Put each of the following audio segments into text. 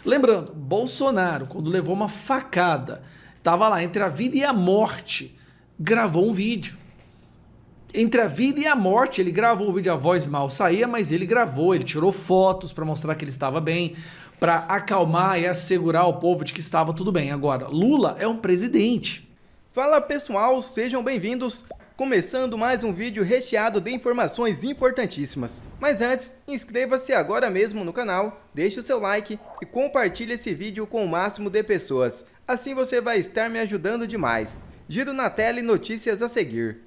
Lembrando, Bolsonaro, quando levou uma facada, estava lá entre a vida e a morte, gravou um vídeo. Entre a vida e a morte, ele gravou o vídeo, a voz mal saía, mas ele gravou, ele tirou fotos para mostrar que ele estava bem, para acalmar e assegurar o povo de que estava tudo bem. Agora, Lula é um presidente. Fala pessoal, sejam bem-vindos. Começando mais um vídeo recheado de informações importantíssimas. Mas antes, inscreva-se agora mesmo no canal, deixe o seu like e compartilhe esse vídeo com o máximo de pessoas. Assim você vai estar me ajudando demais. Giro na tela e notícias a seguir.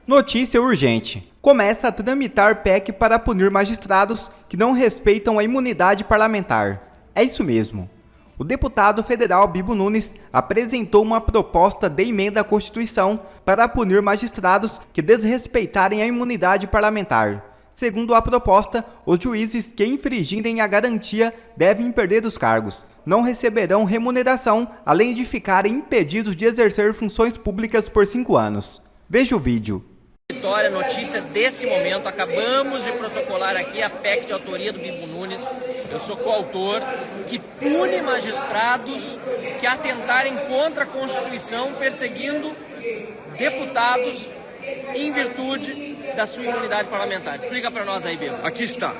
Notícia urgente. Começa a tramitar PEC para punir magistrados que não respeitam a imunidade parlamentar. É isso mesmo. O deputado federal Bibo Nunes apresentou uma proposta de emenda à Constituição para punir magistrados que desrespeitarem a imunidade parlamentar. Segundo a proposta, os juízes que infringirem a garantia devem perder os cargos. Não receberão remuneração, além de ficarem impedidos de exercer funções públicas por 5 anos. Veja o vídeo. Vitória, notícia desse momento, acabamos de protocolar aqui a PEC de autoria do Bibo Nunes, eu sou coautor, que pune magistrados que atentarem contra a Constituição, perseguindo deputados em virtude da sua imunidade parlamentar. Explica para nós aí, Bibo. Aqui está,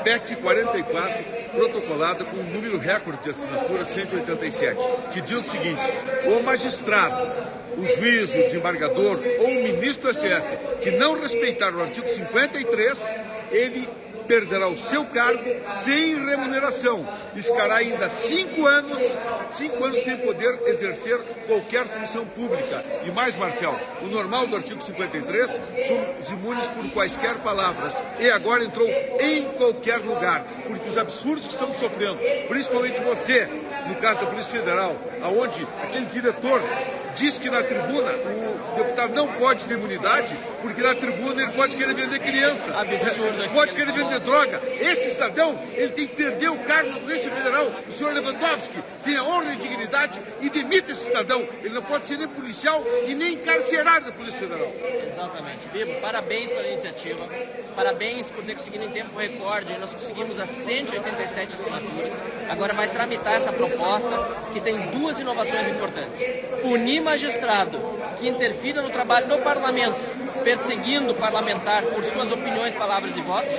PEC 44, protocolada com um número recorde de assinaturas, 187, que diz o seguinte: o magistrado, o juiz, o desembargador ou o ministro do STF que não respeitar o artigo 53, ele perderá o seu cargo sem remuneração e ficará ainda 5 anos sem poder exercer qualquer função pública. E mais, Marcel, o normal do artigo 53, somos imunes por quaisquer palavras, e agora entrou em qualquer lugar, porque os absurdos que estamos sofrendo, principalmente você, no caso da Polícia Federal, aonde aquele diretor diz que na tribuna o deputado não pode ter imunidade, porque na tribuna ele pode querer vender criança, pode querer vender droga. Esse cidadão, ele tem que perder o cargo na Polícia Federal. O senhor Lewandowski tem a honra e dignidade e demita esse cidadão. Ele não pode ser nem policial e nem encarcerado da Polícia Federal. Exatamente. Bibo, parabéns pela iniciativa, parabéns por ter conseguido em tempo recorde. Nós conseguimos as 187 assinaturas. Agora vai tramitar essa proposta, que tem 2 inovações importantes. Punir magistrado que interfira no trabalho do parlamento, perseguindo o parlamentar por suas opiniões, palavras e votos.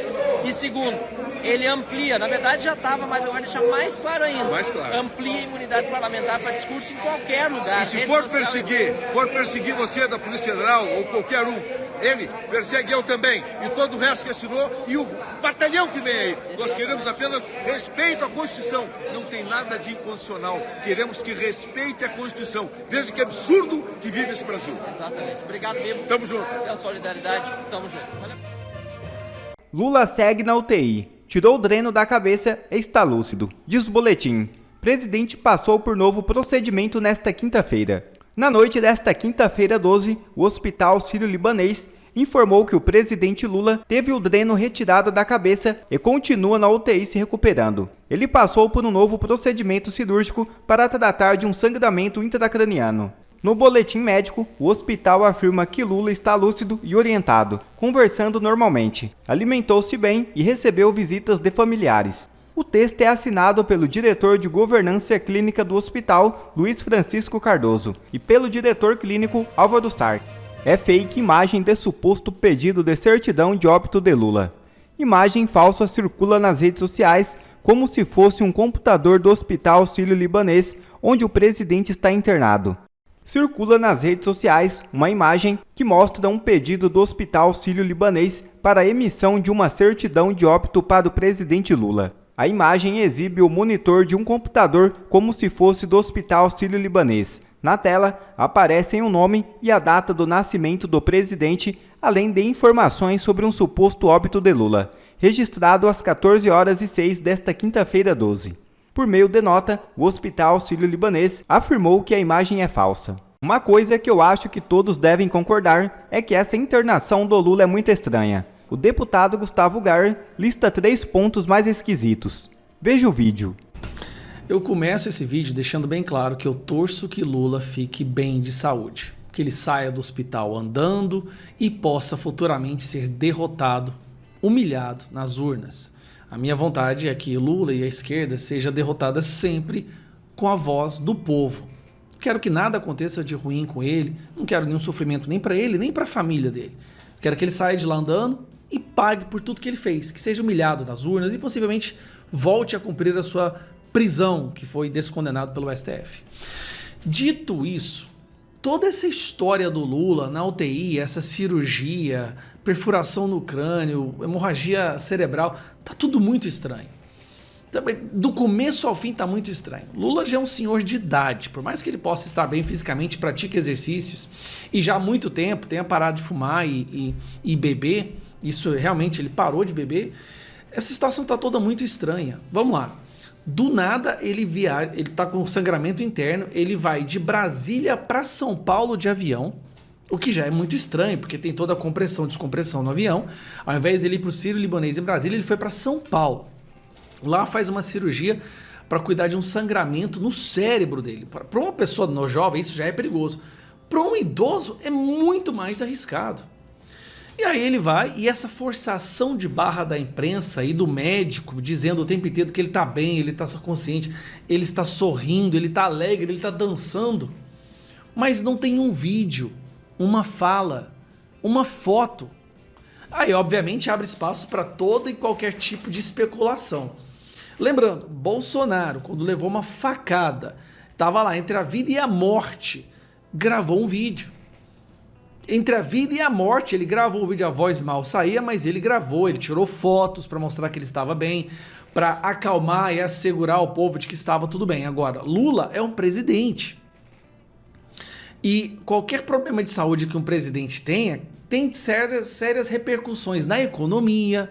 E segundo, ele amplia, na verdade já estava, mas agora deixa mais claro ainda, amplia a imunidade parlamentar para discurso em qualquer lugar. E se for perseguir você da Polícia Federal ou qualquer um, ele persegue eu também, e todo o resto que assinou, e o batalhão que vem aí. Nós queremos apenas respeito à Constituição, não tem nada de inconstitucional, queremos que respeite a Constituição. Veja que absurdo que vive esse Brasil. Exatamente. Obrigado, Bibo. Tamo juntos. Pela solidariedade, tamo junto. Valeu. Lula segue na UTI. Tirou o dreno da cabeça e está lúcido. Diz o boletim. Presidente passou por novo procedimento nesta quinta-feira. Na noite desta quinta-feira 12, o Hospital Sírio-Libanês informou que o presidente Lula teve o dreno retirado da cabeça e continua na UTI se recuperando. Ele passou por um novo procedimento cirúrgico para tratar de um sangramento intracraniano. No boletim médico, o hospital afirma que Lula está lúcido e orientado, conversando normalmente, alimentou-se bem e recebeu visitas de familiares. O texto é assinado pelo diretor de governança clínica do hospital, Luiz Francisco Cardoso, e pelo diretor clínico, Álvaro Sark. É fake imagem de suposto pedido de certidão de óbito de Lula. Imagem falsa circula nas redes sociais como se fosse um computador do Hospital Sírio-Libanês, onde o presidente está internado. Circula nas redes sociais uma imagem que mostra um pedido do Hospital Sírio-Libanês para a emissão de uma certidão de óbito para o presidente Lula. A imagem exibe o monitor de um computador como se fosse do Hospital Sírio-Libanês. Na tela, aparecem o nome e a data do nascimento do presidente, além de informações sobre um suposto óbito de Lula, registrado às 14h06 desta quinta-feira 12. Por meio de nota, o Hospital Sírio-Libanês afirmou que a imagem é falsa. Uma coisa que eu acho que todos devem concordar é que essa internação do Lula é muito estranha. O deputado Gustavo Gar lista 3 pontos mais esquisitos. Veja o vídeo. Eu começo esse vídeo deixando bem claro que eu torço que Lula fique bem de saúde. que ele saia do hospital andando e possa futuramente ser derrotado, humilhado nas urnas. A minha vontade é que Lula e a esquerda seja derrotada sempre com a voz do povo. Não quero que nada aconteça de ruim com ele, não quero nenhum sofrimento nem para ele, nem para a família dele. Quero que ele saia de lá andando e pague por tudo que ele fez, que seja humilhado nas urnas e possivelmente volte a cumprir a sua prisão, que foi descondenado pelo STF. Dito isso, toda essa história do Lula na UTI, essa cirurgia, perfuração no crânio, hemorragia cerebral, tá tudo muito estranho. Do começo ao fim tá muito estranho. Lula já é um senhor de idade, por mais que ele possa estar bem fisicamente, pratique exercícios e já há muito tempo tenha parado de fumar e beber, isso realmente ele parou de beber, essa situação tá toda muito estranha. Vamos lá. Do nada ele viaja, ele tá com sangramento interno, ele vai de Brasília para São Paulo de avião, o que já é muito estranho, porque tem toda a compressão e descompressão no avião. Ao invés de ele ir para o Sírio-Libanês em Brasília, ele foi para São Paulo. Lá faz uma cirurgia para cuidar de um sangramento no cérebro dele. Para uma pessoa jovem isso já é perigoso. Para um idoso é muito mais arriscado. E aí ele vai, e essa forçação de barra da imprensa e do médico, dizendo o tempo inteiro que ele está bem, ele está consciente, ele está sorrindo, ele está alegre, ele está dançando. Mas não tem um vídeo, uma fala, uma foto. Aí, obviamente, abre espaço para todo e qualquer tipo de especulação. Lembrando, Bolsonaro, quando levou uma facada, estava lá entre a vida e a morte, gravou um vídeo. Entre a vida e a morte, ele gravou o vídeo, a voz mal saía, mas ele gravou, ele tirou fotos para mostrar que ele estava bem, para acalmar e assegurar o povo de que estava tudo bem. Agora, Lula é um presidente. E qualquer problema de saúde que um presidente tenha, tem sérias repercussões na economia,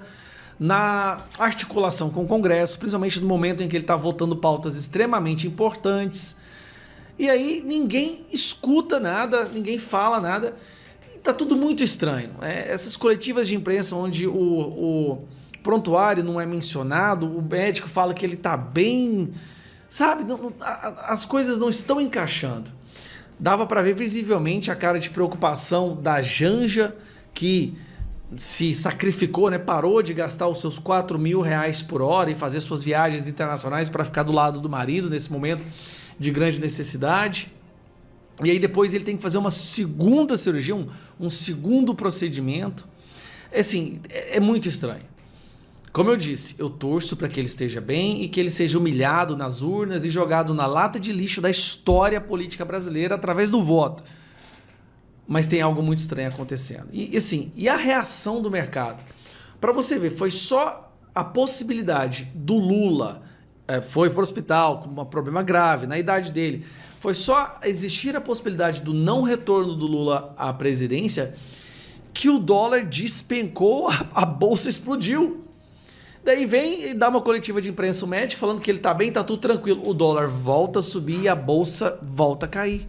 na articulação com o Congresso, principalmente no momento em que ele está votando pautas extremamente importantes. E aí ninguém escuta nada, ninguém fala nada. Tá tudo muito estranho. Essas coletivas de imprensa onde o prontuário não é mencionado, o médico fala que ele tá bem, sabe? As coisas não estão encaixando. Dava para ver visivelmente a cara de preocupação da Janja, que se sacrificou, né? Parou de gastar os seus R$4.000 por hora e fazer suas viagens internacionais para ficar do lado do marido nesse momento de grande necessidade. E aí depois ele tem que fazer uma segunda cirurgia, um segundo procedimento. Assim, é muito estranho. Como eu disse, eu torço para que ele esteja bem e que ele seja humilhado nas urnas e jogado na lata de lixo da história política brasileira através do voto. Mas tem algo muito estranho acontecendo. E a reação do mercado? Para você ver, foi só a possibilidade do Lula, foi para o hospital com um problema grave, na idade dele, foi só existir a possibilidade do não retorno do Lula à presidência que o dólar despencou, a bolsa explodiu. Daí vem e dá uma coletiva de imprensa o médico falando que ele tá bem, tá tudo tranquilo. O dólar volta a subir e a bolsa volta a cair.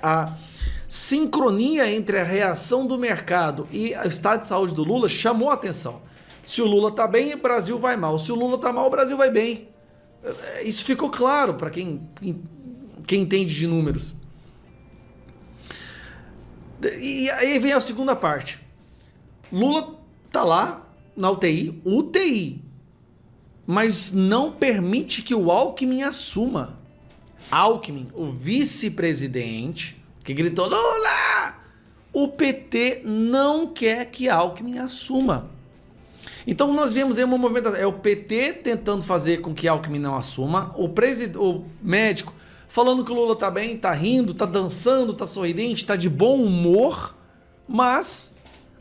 A sincronia entre a reação do mercado e o estado de saúde do Lula chamou a atenção. Se o Lula tá bem, o Brasil vai mal. Se o Lula tá mal, o Brasil vai bem. Isso ficou claro para quem entende de números. E aí vem a segunda parte. Lula tá lá na UTI, mas não permite que o Alckmin assuma. Alckmin, o vice-presidente, que gritou Lula! O PT não quer que Alckmin assuma. Então nós vemos aí uma movimentação, é o PT tentando fazer com que Alckmin não assuma, o médico falando que o Lula tá bem, tá rindo, tá dançando, tá sorridente, tá de bom humor, mas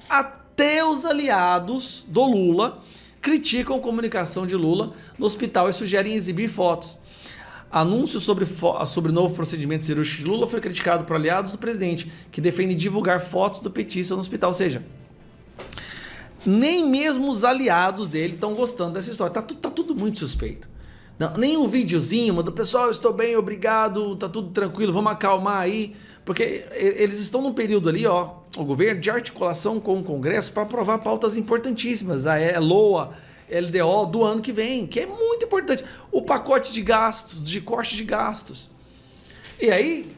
até os aliados do Lula criticam a comunicação de Lula no hospital e sugerem exibir fotos. Anúncio sobre novo procedimento cirúrgico de Lula foi criticado por aliados do presidente, que defendem divulgar fotos do petista no hospital. Ou seja, nem mesmo os aliados dele estão gostando dessa história. Tá tudo muito suspeito. Não, nem um videozinho do pessoal, estou bem, obrigado, tá tudo tranquilo, vamos acalmar aí. Porque eles estão num período ali, o governo, de articulação com o Congresso para aprovar pautas importantíssimas. A LOA, LDO do ano que vem, que é muito importante. O pacote de gastos, de corte de gastos. E aí,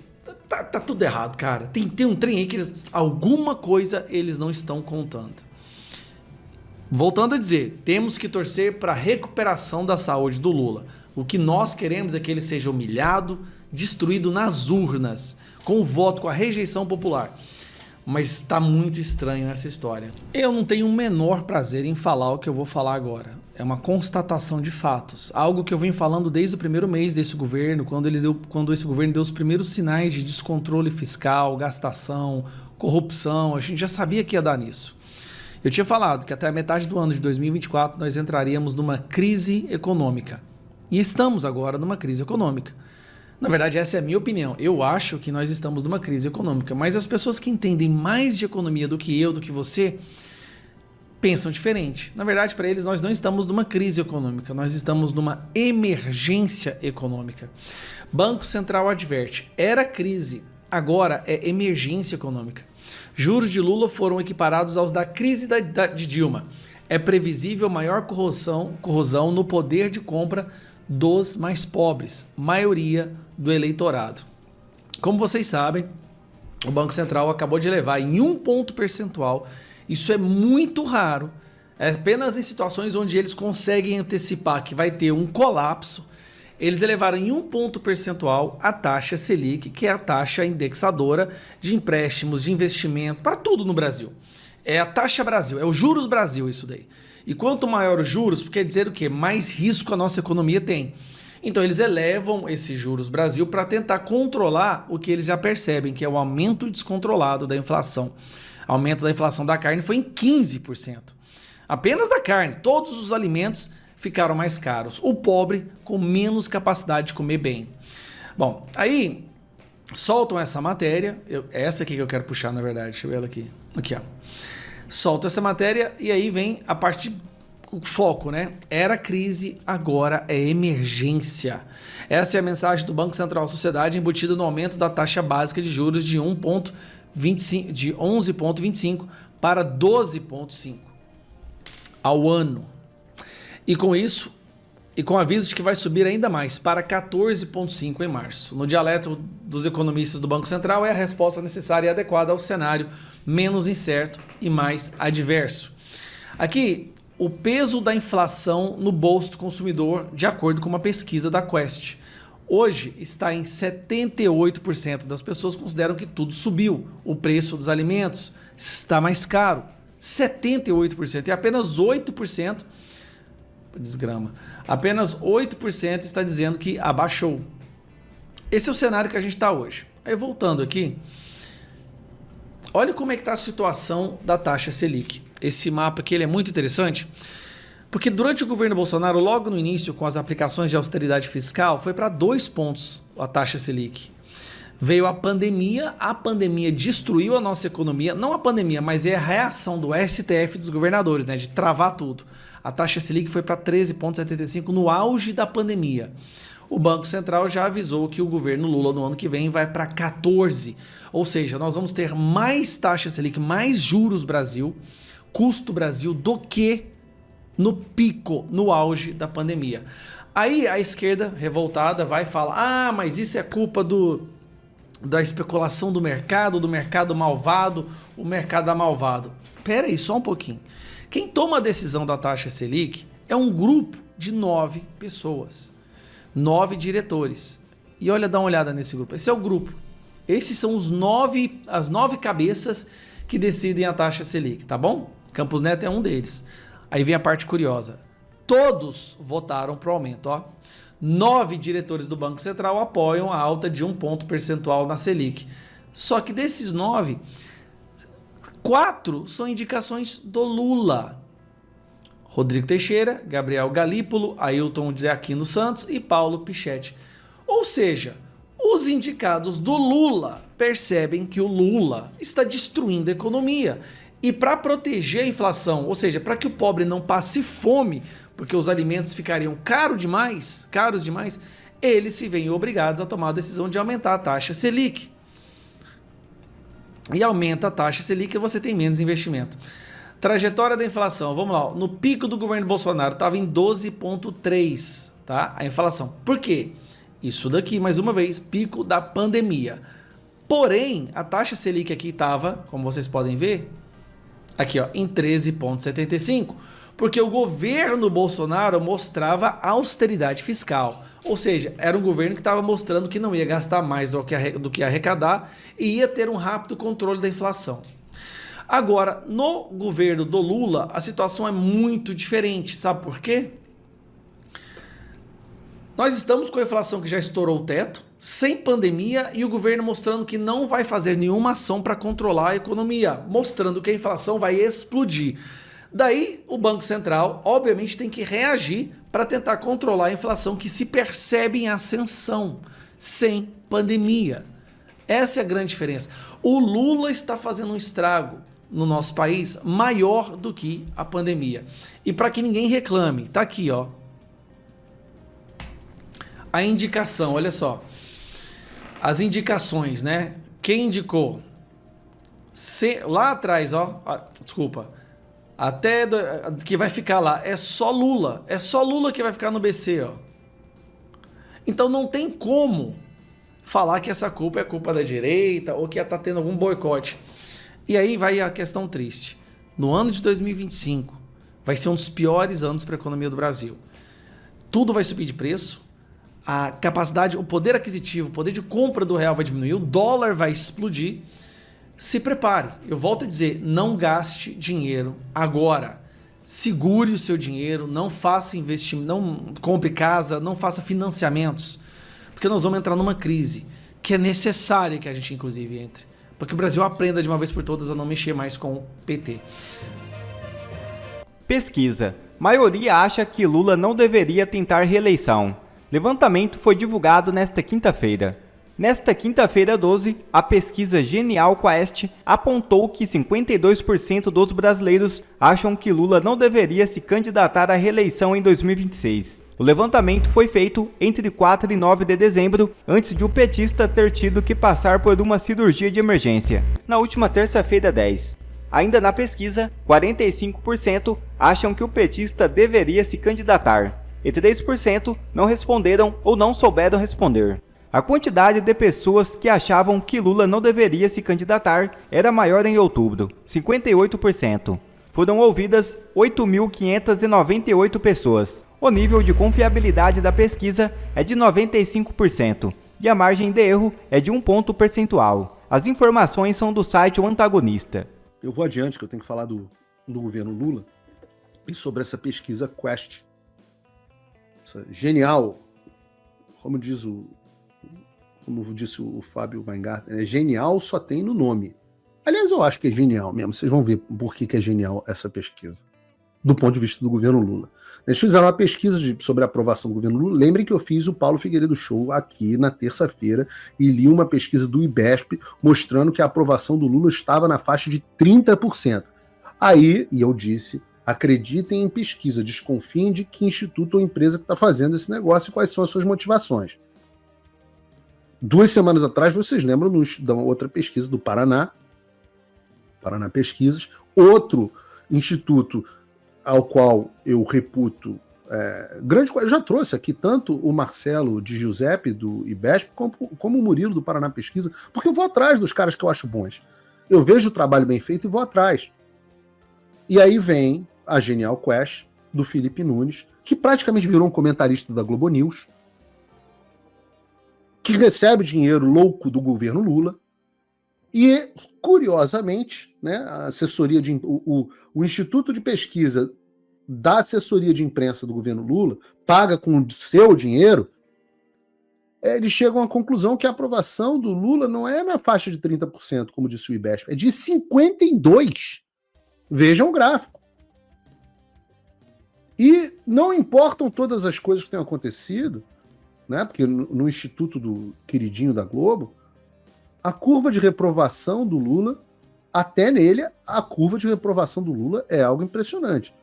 Tá tudo errado, cara. Tem um trem aí que alguma coisa eles não estão contando. Voltando a dizer, temos que torcer para a recuperação da saúde do Lula. O que nós queremos é que ele seja humilhado, destruído nas urnas, com o voto, com a rejeição popular. Mas está muito estranho essa história. Eu não tenho o menor prazer em falar o que eu vou falar agora. É uma constatação de fatos. Algo que eu venho falando desde o primeiro mês desse governo, quando esse governo deu os primeiros sinais de descontrole fiscal, gastação, corrupção. A gente já sabia que ia dar nisso. Eu tinha falado que até a metade do ano de 2024 nós entraríamos numa crise econômica. E estamos agora numa crise econômica. Na verdade, essa é a minha opinião. Eu acho que nós estamos numa crise econômica, mas as pessoas que entendem mais de economia do que eu, do que você, pensam diferente. Na verdade, para eles, nós não estamos numa crise econômica, nós estamos numa emergência econômica. Banco Central adverte, era crise, agora é emergência econômica. Juros de Lula foram equiparados aos da crise de Dilma. É previsível maior corrosão no poder de compra dos mais pobres, maioria do eleitorado. Como vocês sabem, o Banco Central acabou de elevar em 1 ponto percentual. Isso é muito raro. É apenas em situações onde eles conseguem antecipar que vai ter um colapso. Eles elevaram em 1 ponto percentual a taxa Selic, que é a taxa indexadora de empréstimos, de investimento, para tudo no Brasil. É a taxa Brasil, é o juros Brasil isso daí. E quanto maior os juros, quer dizer o quê? Mais risco a nossa economia tem. Então eles elevam esses juros Brasil para tentar controlar o que eles já percebem, que é o aumento descontrolado da inflação. O aumento da inflação da carne foi em 15%. Apenas da carne, todos os alimentos ficaram mais caros. O pobre com menos capacidade de comer bem. Bom, aí soltam essa matéria, essa aqui que eu quero puxar na verdade, deixa eu ver ela aqui. Aqui, ó. Solta essa matéria e aí vem a parte, o foco, né? Era crise, agora é emergência. Essa é a mensagem do Banco Central Sociedade embutida no aumento da taxa básica de juros de 11,25 para 12,5 ao ano. E com isso, e com aviso de que vai subir ainda mais para 14,5 em março. No dialeto dos economistas do Banco Central, é a resposta necessária e adequada ao cenário menos incerto e mais adverso. Aqui, o peso da inflação no bolso do consumidor, de acordo com uma pesquisa da Quest. Hoje está em 78% das pessoas consideram que tudo subiu. O preço dos alimentos está mais caro. 78%. E apenas 8%... desgrama. Apenas 8% está dizendo que abaixou. Esse é o cenário que a gente está hoje. Aí voltando aqui, olha como é que está a situação da taxa Selic. Esse mapa aqui ele é muito interessante, porque durante o governo Bolsonaro, logo no início, com as aplicações de austeridade fiscal, foi para 2 pontos a taxa Selic. Veio a pandemia destruiu a nossa economia, não a pandemia, mas é a reação do STF dos governadores, né, de travar tudo. A taxa Selic foi para 13,75 no auge da pandemia. O Banco Central já avisou que o governo Lula no ano que vem vai para 14. Ou seja, nós vamos ter mais taxa Selic, mais juros Brasil, custo Brasil do que no pico, no auge da pandemia. Aí a esquerda revoltada vai falar, mas isso é culpa da especulação do mercado malvado, o mercado é malvado. Pera aí, só um pouquinho. Quem toma a decisão da taxa Selic é um grupo de 9 pessoas, 9 diretores. E olha, dá uma olhada nesse grupo. Esse é o grupo. Esses são as 9 cabeças que decidem a taxa Selic, tá bom? Campos Neto é um deles. Aí vem a parte curiosa. Todos votaram para o aumento, ó. 9 diretores do Banco Central apoiam a alta de 1 ponto percentual na Selic. Só que desses 9... 4 são indicações do Lula. Rodrigo Teixeira, Gabriel Galípolo, Ailton de Aquino Santos e Paulo Pichetti. Ou seja, os indicados do Lula percebem que o Lula está destruindo a economia. E para proteger a inflação, ou seja, para que o pobre não passe fome, porque os alimentos ficariam caros demais, eles se veem obrigados a tomar a decisão de aumentar a taxa Selic. E aumenta a taxa Selic e você tem menos investimento. Trajetória da inflação, vamos lá. No pico do governo Bolsonaro estava em 12,3, tá? A inflação. Por quê? Isso daqui, mais uma vez, pico da pandemia. Porém, a taxa Selic aqui estava, como vocês podem ver, aqui ó, em 13,75, porque o governo Bolsonaro mostrava austeridade fiscal. Ou seja, era um governo que estava mostrando que não ia gastar mais do que arrecadar e ia ter um rápido controle da inflação. Agora, no governo do Lula, a situação é muito diferente. Sabe por quê? Nós estamos com a inflação que já estourou o teto, sem pandemia, e o governo mostrando que não vai fazer nenhuma ação para controlar a economia, mostrando que a inflação vai explodir. Daí, o Banco Central, obviamente, tem que reagir para tentar controlar a inflação que se percebe em ascensão, sem pandemia. Essa é a grande diferença. O Lula está fazendo um estrago no nosso país maior do que a pandemia. E para que ninguém reclame, tá aqui, ó. A indicação, olha só. As indicações, né? Quem indicou? Lá atrás, ó. Desculpa. Que vai ficar lá. É só Lula. É só Lula que vai ficar no BC, ó. Então não tem como falar que essa culpa é culpa da direita ou que tá tendo algum boicote. E aí vai a questão triste. No ano de 2025, vai ser um dos piores anos para a economia do Brasil. Tudo vai subir de preço. A capacidade, o poder aquisitivo, o poder de compra do real vai diminuir, o dólar vai explodir. Se prepare. Eu volto a dizer, não gaste dinheiro agora. Segure o seu dinheiro, não faça investimento, não compre casa, não faça financiamentos, porque nós vamos entrar numa crise que é necessária que a gente inclusive entre, porque o Brasil aprenda de uma vez por todas a não mexer mais com o PT. Pesquisa. Maioria acha que Lula não deveria tentar reeleição. Levantamento foi divulgado nesta quinta-feira. Nesta quinta-feira 12, a pesquisa Genial Quest apontou que 52% dos brasileiros acham que Lula não deveria se candidatar à reeleição em 2026. O levantamento foi feito entre 4 e 9 de dezembro, antes de o petista ter tido que passar por uma cirurgia de emergência, na última terça-feira 10. Ainda na pesquisa, 45% acham que o petista deveria se candidatar, e 3% não responderam ou não souberam responder. A quantidade de pessoas que achavam que Lula não deveria se candidatar era maior em outubro, 58%. Foram ouvidas 8.598 pessoas. O nível de confiabilidade da pesquisa é de 95% e a margem de erro é de 1 ponto percentual. As informações são do site O Antagonista. Eu vou adiante, que eu tenho que falar do governo Lula e sobre essa pesquisa Quest. Essa genial, como disse o Fábio Weingarten, é genial, só tem no nome. Aliás, eu acho que é genial mesmo. Vocês vão ver por que é genial essa pesquisa, do ponto de vista do governo Lula. Eles fizeram uma pesquisa sobre a aprovação do governo Lula. Lembrem que eu fiz o Paulo Figueiredo Show aqui na terça-feira e li uma pesquisa do IBESP mostrando que a aprovação do Lula estava na faixa de 30%. Aí, e eu disse, acreditem em pesquisa, desconfiem de que instituto ou empresa que está fazendo esse negócio e quais são as suas motivações. 2 semanas atrás, vocês lembram da outra pesquisa do Paraná Pesquisas, outro instituto ao qual eu reputo grande coisa. Eu já trouxe aqui tanto o Marcelo de Giuseppe, do IBESP, como o Murilo, do Paraná Pesquisa, porque eu vou atrás dos caras que eu acho bons. Eu vejo o trabalho bem feito e vou atrás. E aí vem a Genial Quest, do Felipe Nunes, que praticamente virou um comentarista da Globo News, que recebe dinheiro louco do governo Lula, e, curiosamente, né, a assessoria o Instituto de Pesquisa da assessoria de imprensa do governo Lula, paga com o seu dinheiro, eles chegam à conclusão que a aprovação do Lula não é na faixa de 30%, como disse o IBESP, é de 52%. Vejam o gráfico. E não importam todas as coisas que tenham acontecido, né, porque no Instituto do queridinho da Globo, a curva de reprovação do Lula, até nele, a curva de reprovação do Lula é algo impressionante.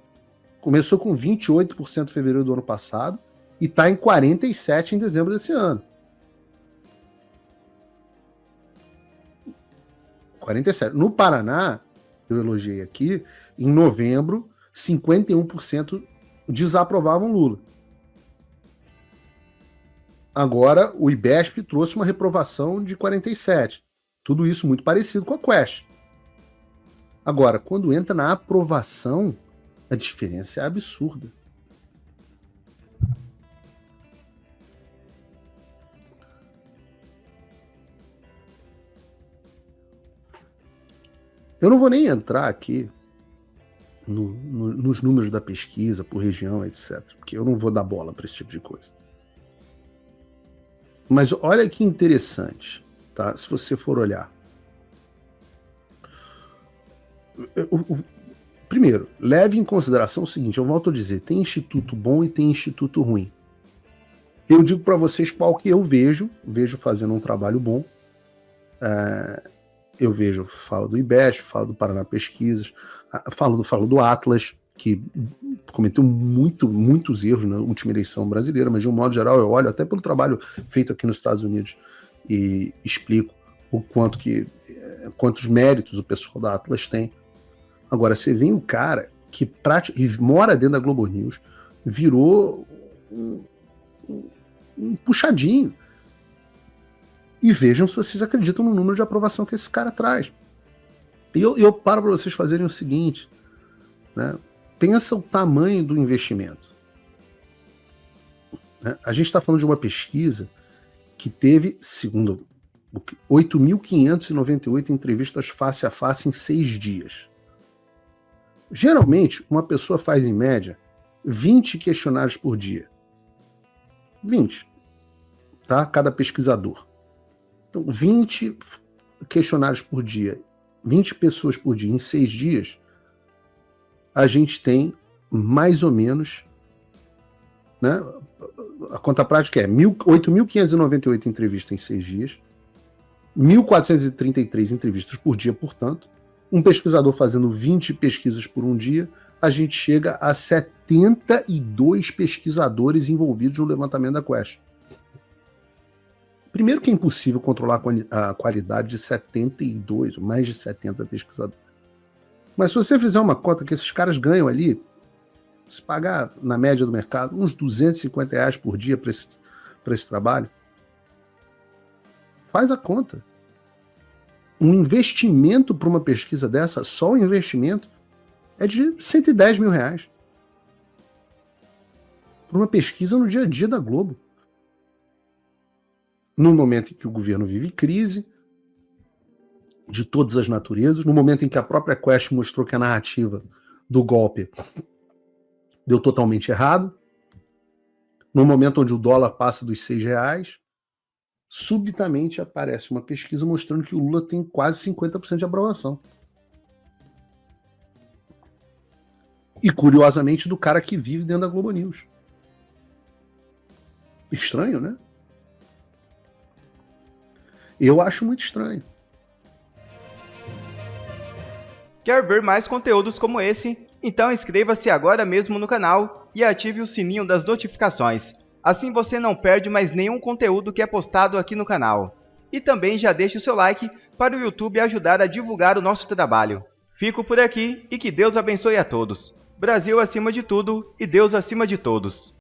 Começou com 28% em fevereiro do ano passado e está em 47% em dezembro desse ano. 47%. No Paraná, eu elogiei aqui, em novembro, 51% desaprovavam Lula. Agora, o IBESP trouxe uma reprovação de 47%. Tudo isso muito parecido com a Quest. Agora, quando entra na aprovação, a diferença é absurda. Eu não vou nem entrar aqui nos números da pesquisa, por região, etc. Porque eu não vou dar bola para esse tipo de coisa. Mas olha que interessante, tá? Se você for olhar. Primeiro, leve em consideração o seguinte, eu volto a dizer, tem instituto bom e tem instituto ruim. Eu digo para vocês qual que eu vejo fazendo um trabalho bom. Eu falo do IBEST, falo do Paraná Pesquisas, falo do Atlas, que cometeu muitos erros na última eleição brasileira, mas de um modo geral eu olho até pelo trabalho feito aqui nos Estados Unidos e explico o quantos méritos o pessoal da Atlas tem. Agora, você vê um cara que mora dentro da Globo News, virou um puxadinho. E vejam se vocês acreditam no número de aprovação que esse cara traz. E eu paro para vocês fazerem o seguinte, né? Pensa o tamanho do investimento. Né? A gente está falando de uma pesquisa que teve, segundo 8.598 entrevistas face a face em 6 dias. Geralmente, uma pessoa faz, em média, 20 questionários por dia. 20. Tá? Cada pesquisador. Então, 20 questionários por dia, 20 pessoas por dia em 6 dias, a gente tem mais ou menos, né? A conta prática é 8.598 entrevistas em 6 dias, 1.433 entrevistas por dia, portanto, um pesquisador fazendo 20 pesquisas por um dia, a gente chega a 72 pesquisadores envolvidos no levantamento da Quest. Primeiro que é impossível controlar a qualidade de 72, ou mais de 70 pesquisadores. Mas se você fizer uma conta que esses caras ganham ali, se pagar na média do mercado, uns R$250 por dia para esse trabalho, faz a conta. Um investimento para uma pesquisa dessa, só o investimento, é de R$110 mil. Para uma pesquisa no dia a dia da Globo. No momento em que o governo vive crise, de todas as naturezas, no momento em que a própria Quest mostrou que a narrativa do golpe deu totalmente errado, no momento onde o dólar passa dos R$6, subitamente aparece uma pesquisa mostrando que o Lula tem quase 50% de aprovação. E, curiosamente, do cara que vive dentro da Globo News. Estranho, né? Eu acho muito estranho. Quer ver mais conteúdos como esse? Então inscreva-se agora mesmo no canal e ative o sininho das notificações. Assim você não perde mais nenhum conteúdo que é postado aqui no canal. E também já deixe o seu like para o YouTube ajudar a divulgar o nosso trabalho. Fico por aqui e que Deus abençoe a todos. Brasil acima de tudo e Deus acima de todos.